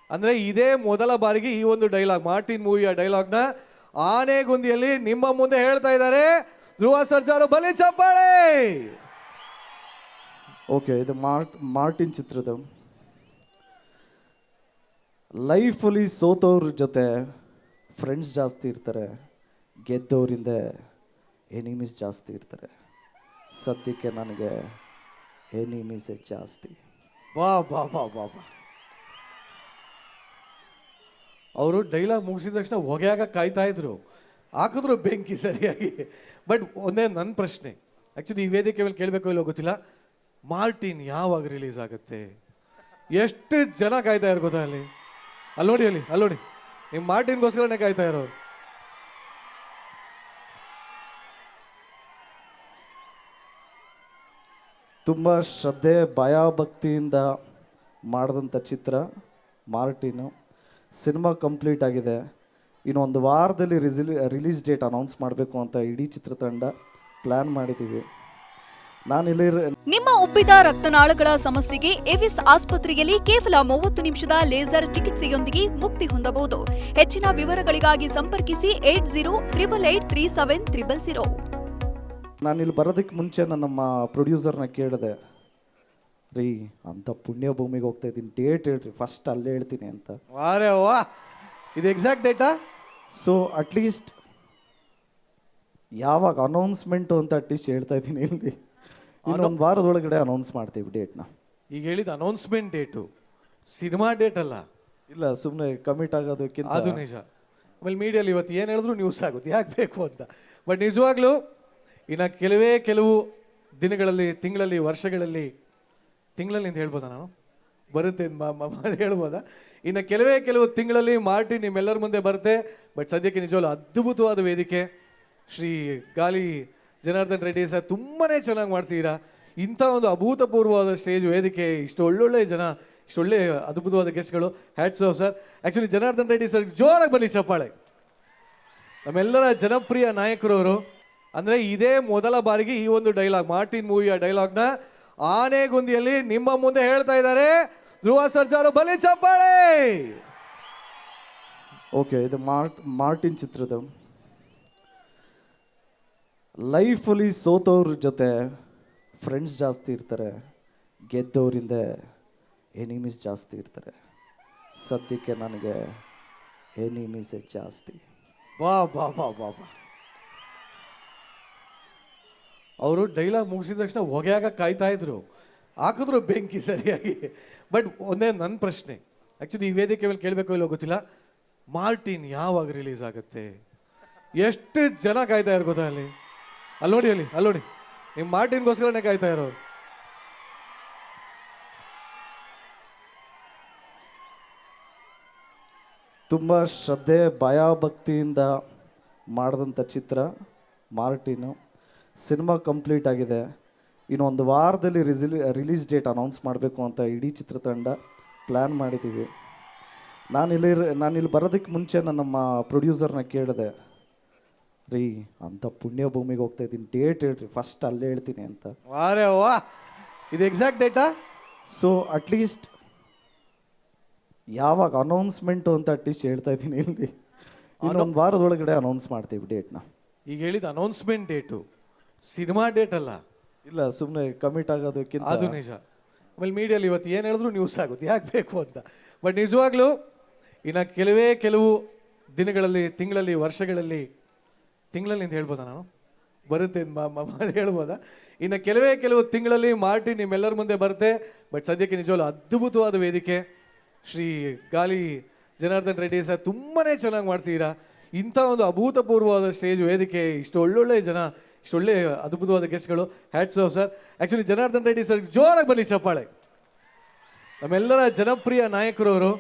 ಅಂದರೆ ಇದೇ ಮೊದಲ ಬಾರಿಗೆ ಈ ಒಂದು ಡೈಲಾಗ್ ಮಾರ್ಟಿನ್ ಮೂವಿಯ ಡೈಲಾಗ್ನ ಆನೆಗುಂದಿಯಲ್ಲಿ ನಿಮ್ಮ ಮುಂದೆ ಹೇಳ್ತಾ ಇದ್ದಾರೆ ಧ್ರುವ ಸರ್ಜಾ ಬಲಿ ಚಪ್ಪಾಳೆ. ಓಕೆ, ಇದು ಮಾರ್ಟಿನ್ ಚಿತ್ರದ ಲೈಫಲ್ಲಿ ಸೋತವ್ರ ಜೊತೆ ಫ್ರೆಂಡ್ಸ್ ಜಾಸ್ತಿ ಇರ್ತಾರೆ, ಗೆದ್ದವರಿಂದ ಎನಿಮೀಸ್ ಜಾಸ್ತಿ ಇರ್ತಾರೆ. ಸದ್ಯಕ್ಕೆ ನನಗೆ ಎನಿಮೀಸೇ ಜಾಸ್ತಿ. ಬಾ ಬಾ ಬಾ ಬಾ ಬಾ. ಅವರು ಡೈಲಾಗ್ ಮುಗಿಸಿದ ತಕ್ಷಣ ಹೊಗೆಯಾಗ ಕಾಯ್ತಾ ಇದ್ರು, ಹಾಕಿದ್ರು ಬೆಂಕಿ ಸರಿಯಾಗಿ. ಬಟ್ ಒಂದೇ ನನ್ನ ಪ್ರಶ್ನೆ, ಆ್ಯಕ್ಚುಲಿ ಈ ವೇದಿಕೆ ಮೇಲೆ ಕೇಳಬೇಕು ಇಲ್ಲೋ ಗೊತ್ತಿಲ್ಲ, ಮಾರ್ಟಿನ್ ಯಾವಾಗ ರಿಲೀಸ್ ಆಗುತ್ತೆ? ಎಷ್ಟು ಜನ ಕಾಯ್ತಾ ಇರೋ ಗೊತ್ತಾ? ಅಲ್ಲಿ ನೋಡಿ, ಅಲ್ಲಿ ನೋಡಿ, ನಿಮ್ಮ ಮಾರ್ಟಿನ್ಗೋಸ್ಕರನೇ ಕಾಯ್ತಾ ಇರೋರು. ತುಂಬ ಶ್ರದ್ಧೆ ಭಯಭಕ್ತಿಯಿಂದ ಮಾಡಿದಂಥ ಚಿತ್ರ ಮಾರ್ಟಿನು. ಸಿನಿಮಾ ಕಂಪ್ಲೀಟ್ ಆಗಿದೆ. ಇನ್ನು ಒಂದು ವಾರದಲ್ಲಿ ರಿಲೀಸ್ ಡೇಟ್ ಅನೌನ್ಸ್ ಮಾಡಬೇಕು ಅಂತ ಇಡೀ ಚಿತ್ರತಂಡ ಪ್ಲ್ಯಾನ್ ಮಾಡಿದ್ದೀವಿ. ನಿಮ್ಮ ಉಬ್ಬಿದ ರಕ್ತನಾಳಗಳ ಸಮಸ್ಯೆಗೆ ಎವಿಸ್ ಆಸ್ಪತ್ರೆಯಲ್ಲಿ ಕೇವಲ 30 ನಿಮಿಷದ ಲೇಸರ್ ಚಿಕಿತ್ಸೆಯೊಂದಿಗೆ ಮುಕ್ತಿ ಹೊಂದಬಹುದು. ಹೆಚ್ಚಿನ ವಿವರಗಳಿಗಾಗಿ ಸಂಪರ್ಕಿಸಿ 8088837300. ನಾನಿಲ್ಲಿ ಬರೋದಕ್ಕೆ ಮುಂಚೆ ನಮ್ಮ ಪ್ರೊಡ್ಯೂಸರ್ನ ಕೇಳಿದೆ, ರೀ ಅಂತ ಪುಣ್ಯ ಭೂಮಿಗೆ ಹೋಗ್ತಾ ಇದ್ದೀನಿ, ಡೇಟ್ ಹೇಳ್ರಿ ಫಸ್ಟ್ ಅಲ್ಲೇ ಹೇಳ್ತೀನಿ ಅಂತ. ವಾರೇ ವಾ, ಇದು ಎಕ್ಸಾಕ್ಟ್ ಡೇಟಾ? ಸೊ ಅಟ್ಲೀಸ್ಟ್ ಯಾವಾಗ ಅನೌನ್ಸ್ಮೆಂಟು ಅಂತ ಅಟ್ಲೀಸ್ಟ್ ಹೇಳ್ತಾ ಇದ್ದೀನಿ. ಇಲ್ಲಿ ಇನ್ನೊಂದು ವಾರದೊಳಗಡೆ ಅನೌನ್ಸ್ ಮಾಡ್ತೀವಿ ಡೇಟ್ನ. ಈಗ ಹೇಳಿದ ಅನೌನ್ಸ್ಮೆಂಟ್ ಡೇಟು, ಸಿನಿಮಾ ಡೇಟ್ ಅಲ್ಲ. ಇಲ್ಲ, ಸುಮ್ಮನೆ ಕಮಿಟ್ ಆಗೋದಕ್ಕಿಂತ ಅದು ನಿಜ. ಆಮೇಲೆ ಮೀಡಿಯಲ್ಲಿ ಇವತ್ತು ಏನು ಹೇಳಿದ್ರು ನ್ಯೂಸ್ ಆಗುತ್ತೆ, ಯಾಕೆ ಬೇಕು ಅಂತ. ಬಟ್ ನಿಜವಾಗ್ಲೂ ಇನ್ನು ಕೆಲವು ದಿನಗಳಲ್ಲಿ, ತಿಂಗಳಲ್ಲಿ, ವರ್ಷಗಳಲ್ಲಿ, ತಿಂಗಳಲ್ಲಿ ಅಂತ ಹೇಳ್ಬೋದಾ ನಾನು? ಬರುತ್ತೆ ಹೇಳ್ಬೋದಾ? ಇನ್ನು ಕೆಲವು ತಿಂಗಳಲ್ಲಿ ಮಾರ್ಟಿನ್ ನಿಮ್ಮೆಲ್ಲರ ಮುಂದೆ ಬರುತ್ತೆ. ಬಟ್ ಸದ್ಯಕ್ಕೆ ನಿಜವಾಗ್ಲೂ ಅದ್ಭುತವಾದ ವೇದಿಕೆ. ಶ್ರೀ ಗಾಲಿ ಜನಾರ್ದನ್ ರೆಡ್ಡಿ ಸರ್ ತುಂಬಾ ಚೆನ್ನಾಗಿ ಮಾಡಿಸಿದ್ದೀರಾ. ಇಂಥ ಒಂದು ಅಭೂತಪೂರ್ವವಾದ ಸ್ಟೇಜ್ ವೇದಿಕೆ, ಇಷ್ಟು ಒಳ್ಳೊಳ್ಳೆ ಜನ, ಇಷ್ಟು ಒಳ್ಳೆ ಅದ್ಭುತವಾದ ಗೆಸ್ಟ್ಗಳು. Hats off sir. Actually Janardhan Reddy sir ಜೋರಾಗಿ ಬರಲಿ ಚಪ್ಪಾಳೆ. ನಮ್ಮೆಲ್ಲರ ಜನಪ್ರಿಯ ನಾಯಕರವರು. ಅಂದರೆ ಇದೇ ಮೊದಲ ಬಾರಿಗೆ ಈ ಒಂದು ಡೈಲಾಗ್ ಮಾರ್ಟಿನ್ ಮೂವಿಯ ಡೈಲಾಗ್ನ ಆನೆಗುಂದಿಯಲ್ಲಿ ನಿಮ್ಮ ಮುಂದೆ ಹೇಳ್ತಾ ಇದ್ದಾರೆ ಧ್ರುವ ಸರ್ಜಾ ಬಲಿ ಚಪ್ಪಾಳೆ. ಓಕೆ, ಇದು ಮಾರ್ಟಿನ್ ಚಿತ್ರದ ಲೈಫಲ್ಲಿ ಸೋತವ್ರ ಜೊತೆ ಫ್ರೆಂಡ್ಸ್ ಜಾಸ್ತಿ ಇರ್ತಾರೆ, ಗೆದ್ದವರಿಂದ ಎನಿಮೀಸ್ ಜಾಸ್ತಿ ಇರ್ತಾರೆ. ಸದ್ಯಕ್ಕೆ ನನಗೆ ಎನಿಮೀಸೇ ಜಾಸ್ತಿ. ಬಾ ಬಾ ಬಾ ಬಾ ಬಾ. ಅವರು ಡೈಲಾಗ್ ಮುಗಿಸಿದ ತಕ್ಷಣ ಹೊಗೆಯಾಗ ಕಾಯ್ತಾ ಇದ್ರು, ಹಾಕಿದ್ರು ಬೆಂಕಿ ಸರಿಯಾಗಿ. ಬಟ್ ಒಂದೇ ನನ್ನ ಪ್ರಶ್ನೆ, ಆ್ಯಕ್ಚುಲಿ ಈ ವೇದಿಕೆ ಮೇಲೆ ಕೇಳಬೇಕು ಇಲ್ಲೋ ಗೊತ್ತಿಲ್ಲ, ಮಾರ್ಟಿನ್ ಯಾವಾಗ ರಿಲೀಸ್ ಆಗುತ್ತೆ? ಎಷ್ಟು ಜನ ಕಾಯ್ತಾ ಇರೋ ಗೊತ್ತಾ? ಅಲ್ಲಿ ನೋಡಿ, ಅಲ್ಲಿ ನೋಡಿ, ನಿಮ್ಮ ಮಾರ್ಟಿನ್ಗೋಸ್ಕರನೇ ಕಾಯ್ತಾ ಇರೋರು. ತುಂಬ ಶ್ರದ್ಧೆ ಭಯಭಕ್ತಿಯಿಂದ ಮಾಡಿದಂಥ ಚಿತ್ರ ಮಾರ್ಟಿನು. ಸಿನಿಮಾ ಕಂಪ್ಲೀಟ್ ಆಗಿದೆ. ಇನ್ನು ಒಂದು ವಾರದಲ್ಲಿ ರಿಲೀಸ್ ಡೇಟ್ ಅನೌನ್ಸ್ ಮಾಡಬೇಕು ಅಂತ ಇಡೀ ಚಿತ್ರತಂಡ ಪ್ಲ್ಯಾನ್ ಮಾಡಿದ್ದೀವಿ. ನಾನಿಲ್ಲಿ ಬರೋದಕ್ಕೆ ಮುಂಚೆ ನಮ್ಮ ಪ್ರೊಡ್ಯೂಸರ್ನ ಕೇಳಿದೆ, ರೀ ಅಂತ ಪುಣ್ಯ ಭೂಮಿಗೆ ಹೋಗ್ತಾ ಇದ್ದೀನಿ, ಡೇಟ್ ಹೇಳ್ರಿ ಫಸ್ಟ್ ಅಲ್ಲೇ ಹೇಳ್ತೀನಿ ಅಂತ. ವಾರೇ ವಾ, ಇದು ಎಕ್ಸಾಕ್ಟ್ ಡೇಟಾ? ಸೊ ಅಟ್ಲೀಸ್ಟ್ ಯಾವಾಗ ಅನೌನ್ಸ್ಮೆಂಟು ಅಂತ ಅಟ್ಲೀಸ್ಟ್ ಹೇಳ್ತಾ ಇದ್ದೀನಿ. ಇಲ್ಲಿ ಇನ್ನೊಂದು ವಾರದೊಳಗಡೆ ಅನೌನ್ಸ್ ಮಾಡ್ತೀವಿ ಡೇಟ್ನ. ಈಗ ಹೇಳಿದ ಅನೌನ್ಸ್ಮೆಂಟ್ ಡೇಟು, ಸಿನಿಮಾ ಡೇಟ್ ಅಲ್ಲ. ಇಲ್ಲ, ಸುಮ್ಮನೆ ಕಮಿಟ್ ಆಗೋದಕ್ಕಿಂತ ಅದು ನಿಜ. ಆಮೇಲೆ ಮೀಡಿಯಲ್ಲಿ ಇವತ್ತು ಏನು ಹೇಳಿದ್ರು ನ್ಯೂಸ್ ಆಗುತ್ತೆ, ಯಾಕೆ ಬೇಕು ಅಂತ. ಬಟ್ ನಿಜವಾಗ್ಲೂ ಇನ್ನು ಕೆಲವು ದಿನಗಳಲ್ಲಿ, ತಿಂಗಳಲ್ಲಿ, ವರ್ಷಗಳಲ್ಲಿ, ತಿಂಗಳಲ್ಲಿ ಅಂತ ಹೇಳ್ಬೋದಾ ನಾನು? ಬರುತ್ತೆ ಹೇಳ್ಬೋದಾ? ಇನ್ನು ಕೆಲವು ತಿಂಗಳಲ್ಲಿ ಮಾರ್ಟಿನ್ ನಿಮ್ಮೆಲ್ಲರ ಮುಂದೆ ಬರುತ್ತೆ. ಬಟ್ ಸದ್ಯಕ್ಕೆ ನಿಜವಾಗ್ಲೂ ಅದ್ಭುತವಾದ ವೇದಿಕೆ. ಶ್ರೀ ಗಾಲಿ ಜನಾರ್ದನ್ ರೆಡ್ಡಿ ಸರ್ ತುಂಬಾ ಚೆನ್ನಾಗಿ ಮಾಡಿಸಿದ್ದೀರಾ. ಇಂಥ ಒಂದು ಅಭೂತಪೂರ್ವವಾದ ಸ್ಟೇಜ್ ವೇದಿಕೆ, ಇಷ್ಟು ಒಳ್ಳೊಳ್ಳೆ ಜನ, ಇಷ್ಟು ಒಳ್ಳೆ ಅದ್ಭುತವಾದ ಗೆಸ್ಟ್ಗಳು. Hats off sir. Actually Janardhan Reddy sir ಜೋರಾಗಿ ಬರಲಿ ಚಪ್ಪಾಳೆ. ನಮ್ಮೆಲ್ಲರ ಜನಪ್ರಿಯ ನಾಯಕರವರು.